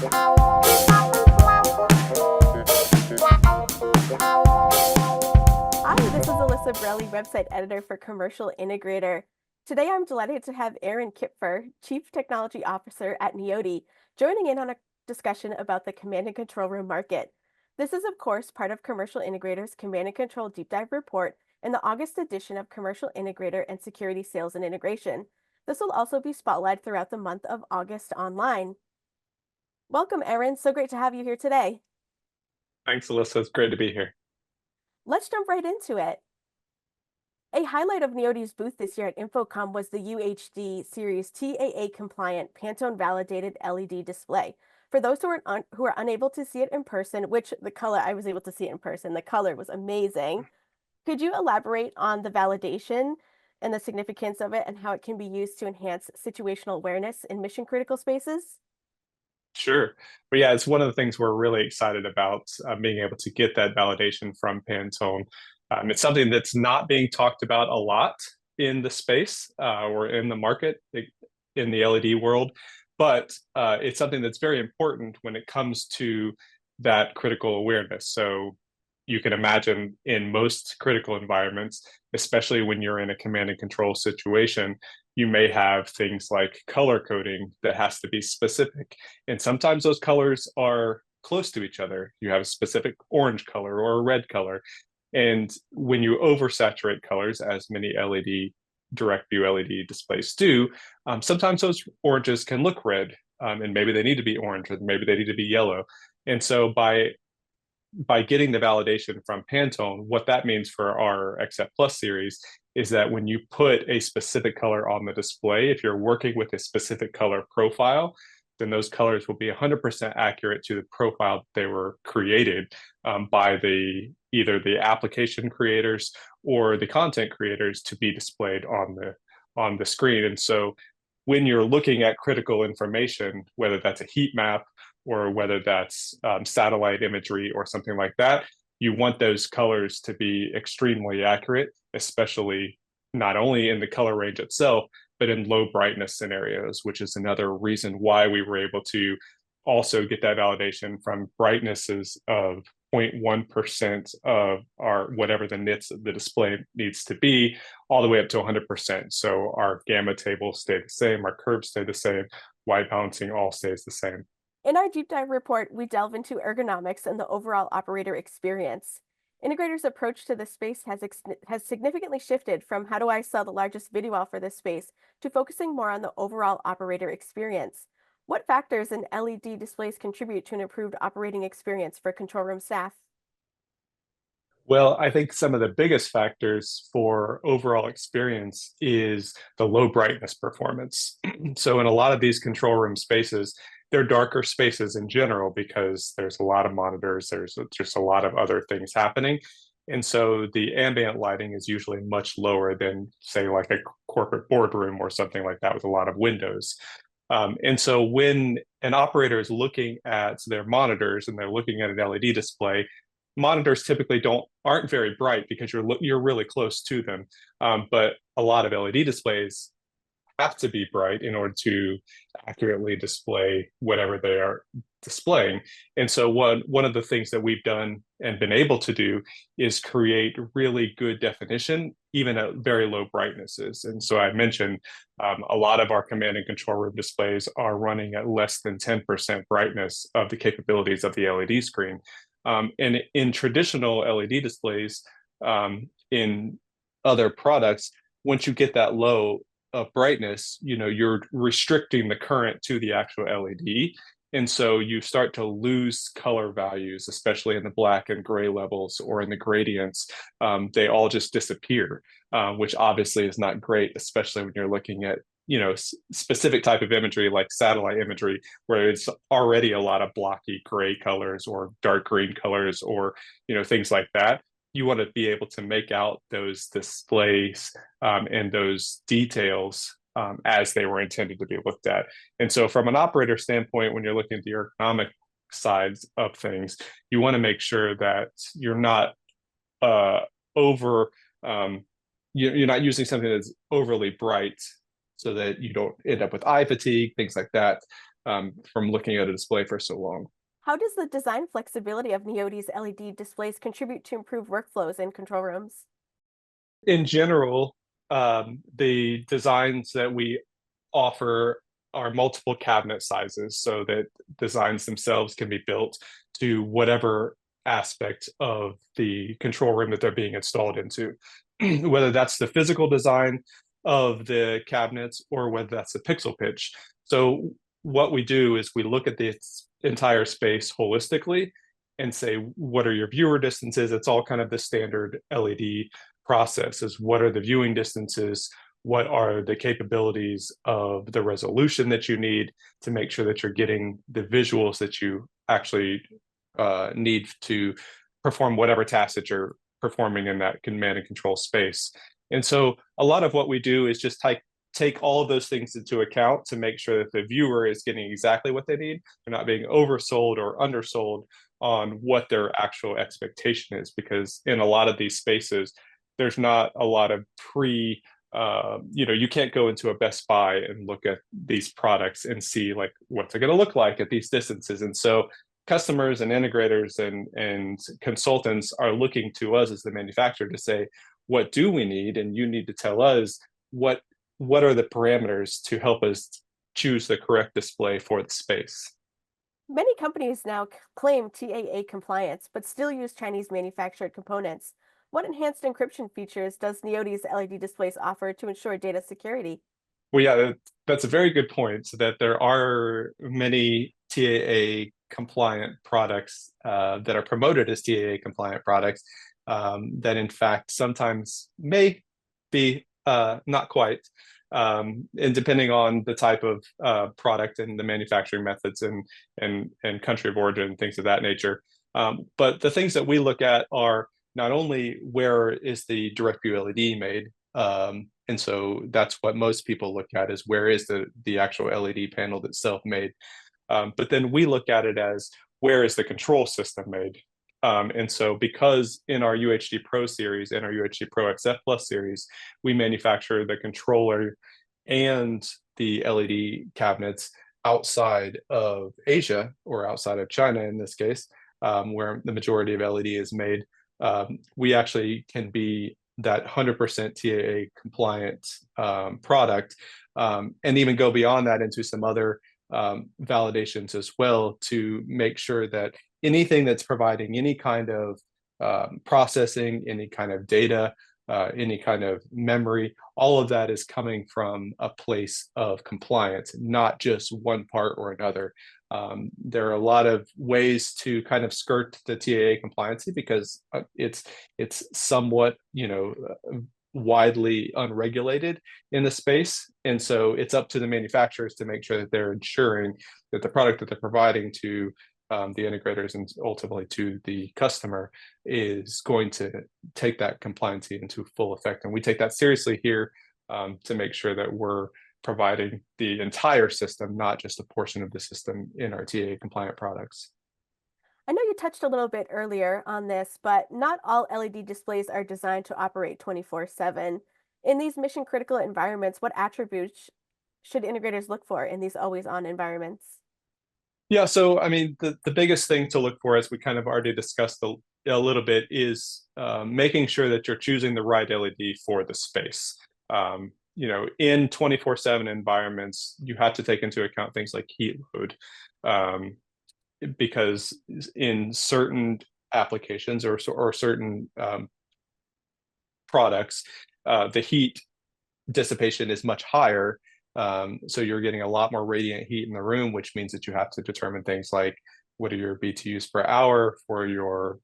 Hi, this is Alyssa Brelli, website editor for Commercial Integrator. Today I'm delighted to have Aaron Kipfer, Chief Technology Officer at Neoti, joining in on a discussion about the command and control room market. This is, of course, part of Commercial Integrator's Command and Control Deep Dive Report in the August edition of Commercial Integrator and Security Sales and Integration. This will also be spotlighted throughout the month of August online. Welcome, Aaron. So great to have you here today. Thanks, Alyssa. It's great to be here. Let's jump right into it. A highlight of Neoti's booth this year at InfoComm was the UHD Series TAA-compliant Pantone-validated LED display. For those who are unable to see it in person, which the color, I was able to see it in person, the color was amazing. Could you elaborate on the validation and the significance of it and how it can be used to enhance situational awareness in mission-critical spaces? Sure. But yeah, it's one of the things we're really excited about, being able to get that validation from Pantone. It's something that's not being talked about a lot in the space or in the market in the LED world, but it's something that's very important when it comes to that critical awareness. So you can imagine in most critical environments, especially when you're in a command and control situation, you may have things like color coding that has to be specific. And sometimes those colors are close to each other. You have a specific orange color or a red color. And when you oversaturate colors, as many LED direct view LED displays do, sometimes those oranges can look red, and maybe they need to be orange or maybe they need to be yellow. And so by getting the validation from Pantone, what that means for our XF Plus series is that when you put a specific color on the display, if you're working with a specific color profile, then those colors will be 100% accurate to the profile that they were created by either the application creators or the content creators to be displayed on the screen. And so when you're looking at critical information, whether that's a heat map or whether that's satellite imagery or something like that, you want those colors to be extremely accurate, especially not only in the color range itself, but in low brightness scenarios, which is another reason why we were able to also get that validation from brightnesses of 0.1% of our whatever the nits of the display needs to be, all the way up to 100%. So our gamma tables stay the same, our curves stay the same, white balancing all stays the same. In our deep dive report, we delve into ergonomics and the overall operator experience. Integrators' approach to this space has significantly shifted from how do I sell the largest video wall for this space to focusing more on the overall operator experience. What factors in LED displays contribute to an improved operating experience for control room staff? Well, I think some of the biggest factors for overall experience is the low brightness performance. So in a lot of these control room spaces, they're darker spaces in general because there's a lot of monitors, there's just a lot of other things happening. And so the ambient lighting is usually much lower than, say, like a corporate boardroom or something like that with a lot of windows. And so when an operator is looking at their monitors and they're looking at an LED display, monitors typically aren't very bright because you're really close to them. But a lot of LED displays have to be bright in order to accurately display whatever they are displaying. And so one of the things that we've done and been able to do is create really good definition, even at very low brightnesses. And so I mentioned a lot of our command and control room displays are running at less than 10% brightness of the capabilities of the LED screen. And in traditional LED displays, in other products, once you get that low of brightness, you're restricting the current to the actual LED. And so you start to lose color values, especially in the black and gray levels or in the gradients. They all just disappear, which obviously is not great, especially when you're looking at specific type of imagery like satellite imagery, where it's already a lot of blocky gray colors or dark green colors or things like that. You want to be able to make out those displays and those details as they were intended to be looked at. And so from an operator standpoint, when you're looking at the ergonomic sides of things, you want to make sure that you're not you're not using something that's overly bright so that you don't end up with eye fatigue, things like that. from looking at a display for so long. How does the design flexibility of Neoti's LED displays contribute to improved workflows in control rooms? In general, the designs that we offer are multiple cabinet sizes so that designs themselves can be built to whatever aspect of the control room that they're being installed into, whether that's the physical design of the cabinets or whether that's the pixel pitch. So what we do is we look at this entire space holistically and say, what are your viewer distances? It's all kind of the standard LED process is what are the viewing distances, what are the capabilities of the resolution that you need to make sure that you're getting the visuals that you actually need to perform whatever task that you're performing in that command and control space. And so a lot of what we do is just take all of those things into account to make sure that the viewer is getting exactly what they need. They're not being oversold or undersold on what their actual expectation is, because in a lot of these spaces, there's not a lot of you can't go into a Best Buy and look at these products and see like what's it going to look like at these distances. And so customers and integrators and consultants are looking to us as the manufacturer to say, what do we need? And you need to tell us what are the parameters to help us choose the correct display for the space. Many companies now claim TAA compliance, but still use Chinese manufactured components. What enhanced encryption features does Neoti's LED displays offer to ensure data security? Well, yeah, that's a very good point. So that there are many TAA compliant products that are promoted as TAA compliant products that, in fact, sometimes may be not quite, and depending on the type of product and the manufacturing methods and country of origin, things of that nature. But the things that we look at are not only where is the direct view LED made, and so that's what most people look at is where is the actual LED panel itself made. But then we look at it as where is the control system made. And so because in our UHD Pro series and our UHD Pro XF Plus series, we manufacture the controller and the LED cabinets outside of Asia or outside of China in this case, where the majority of LED is made, we actually can be that 100% TAA compliant product, and even go beyond that into some other validations as well to make sure that anything that's providing any kind of processing, any kind of data, any kind of memory, all of that is coming from a place of compliance, not just one part or another. There are a lot of ways to kind of skirt the TAA compliancy because it's somewhat, widely unregulated in the space. And so it's up to the manufacturers to make sure that they're ensuring that the product that they're providing to the integrators and ultimately to the customer is going to take that compliancy into full effect. And we take that seriously here to make sure that we're providing the entire system, not just a portion of the system in our TAA compliant products. I know you touched a little bit earlier on this, but not all LED displays are designed to operate 24/7. In these mission critical environments, what attributes should integrators look for in these always on environments? Yeah, so I mean, the biggest thing to look for, as we kind of already discussed a little bit, is making sure that you're choosing the right LED for the space. In 24/7 environments, you have to take into account things like heat load, because in certain applications or certain products, the heat dissipation is much higher. So you're getting a lot more radiant heat in the room, which means that you have to determine things like what are your BTUs per hour for your,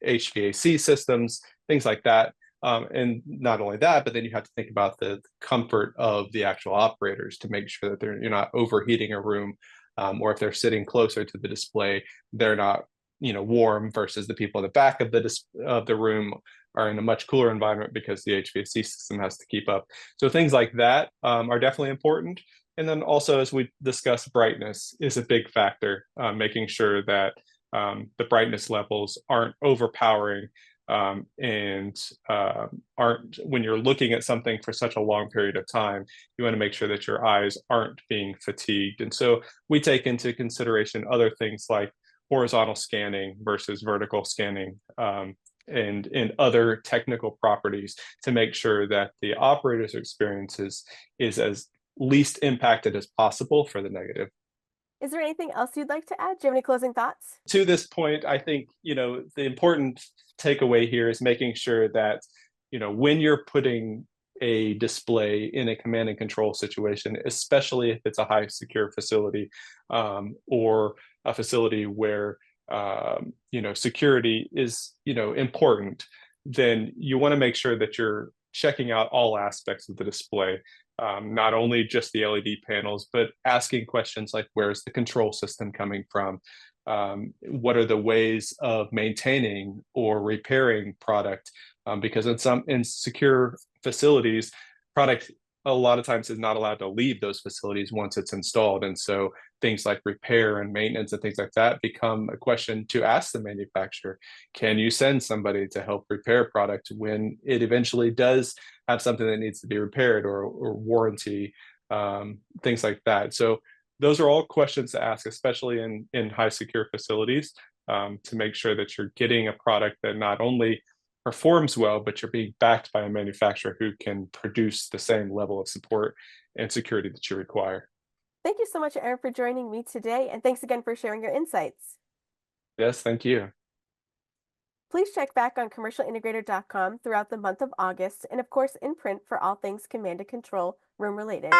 HVAC systems, things like that. And not only that, but then you have to think about the comfort of the actual operators to make sure that you're not overheating a room, or if they're sitting closer to the display, they're not, warm versus the people in the back of the room are in a much cooler environment because the HVAC system has to keep up. So things like that are definitely important. And then also, as we discussed, brightness is a big factor, making sure that the brightness levels aren't overpowering and aren't, when you're looking at something for such a long period of time, you want to make sure that your eyes aren't being fatigued. And so we take into consideration other things like horizontal scanning versus vertical scanning, and other technical properties to make sure that the operator's experience is as least impacted as possible for the negative. Is there anything else you'd like to add? Do you have any closing thoughts? To this point, I think, the important takeaway here is making sure that, when you're putting a display in a command and control situation, especially if it's a high secure facility, or a facility where, security is, important, then you want to make sure that you're checking out all aspects of the display, not only just the LED panels, but asking questions like, where's the control system coming from? What are the ways of maintaining or repairing product? Because in secure facilities, product a lot of times is not allowed to leave those facilities once it's installed. And so things like repair and maintenance and things like that become a question to ask the manufacturer. Can you send somebody to help repair product when it eventually does have something that needs to be repaired, or warranty, things like that? So those are all questions to ask, especially in high secure facilities, to make sure that you're getting a product that not only performs well, but you're being backed by a manufacturer who can produce the same level of support and security that you require. Thank you so much, Aaron, for joining me today, and thanks again for sharing your insights. Yes, thank you. Please check back on commercialintegrator.com throughout the month of August, and of course in print for all things command and control room related.